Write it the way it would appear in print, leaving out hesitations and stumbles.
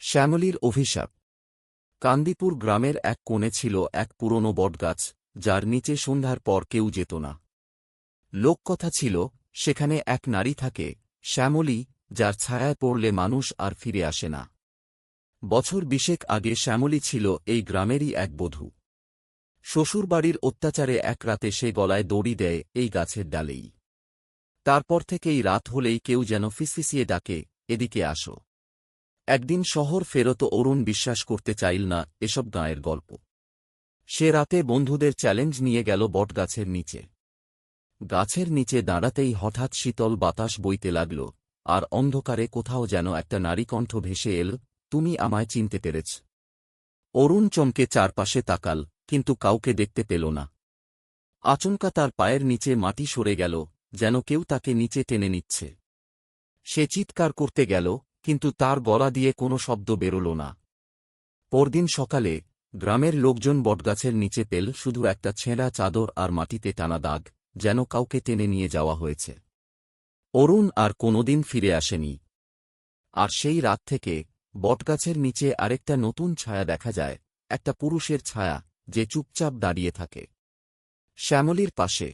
শ্যামলীর অভিশাপ। কান্দিপুর গ্রামের এক কোণে ছিল এক পুরনো বটগাছ, যার নিচে সন্ধ্যার পর কেউ যেত না। লোককথা ছিল, সেখানে এক নারী থাকে, শ্যামলী, যার ছায়ায় পড়লে মানুষ আর ফিরে আসে না। বছর ২০ আগে শ্যামলী ছিল এই গ্রামেরই এক বধূ। শ্বশুরবাড়ির অত্যাচারে এক রাতে সে গলায় দড়ি দেয় এই গাছের ডালেই। তারপর থেকেই রাত হলেই কেউ যেন ফিসফিসিয়ে ডাকে, এদিকে আসো। একদিন শহর ফেরত অরুণ বিশ্বাস করতে চাইল না এসব গাঁয়ের গল্প। সে রাতে বন্ধুদের চ্যালেঞ্জ নিয়ে গেল বটগাছের নিচে। গাছের নিচে দাঁড়াতেই হঠাৎ শীতল বাতাস বইতে লাগল, আর অন্ধকারে কোথাও যেন একটা নারী কণ্ঠ ভেসে এল, তুমি আমায় চিনতে পেরেছ। অরুণ চমকে চারপাশে তাকাল, কিন্তু কাউকে দেখতে পেল না। আচমকা তার পায়ের নিচে মাটি সরে গেল, যেন কেউ তাকে নিচে টেনে নিচ্ছে। সে চিৎকার করতে গেল, কিন্তু তার গলা দিয়ে কোনো শব্দ বেরোল না। পরদিন সকালে গ্রামের লোকজন বটগাছের নিচে পেল শুধু একটা ছেঁড়া চাদর আর মাটিতে টানা দাগ, যেন কাউকে টেনে নিয়ে যাওয়া হয়েছে। অরুণ আর কোনোদিন ফিরে আসেনি। আর সেই রাত থেকে বটগাছের নিচে আরেকটা নতুন ছায়া দেখা যায়, একটা পুরুষের ছায়া, যে চুপচাপ দাঁড়িয়ে থাকে শ্যামলীর পাশে।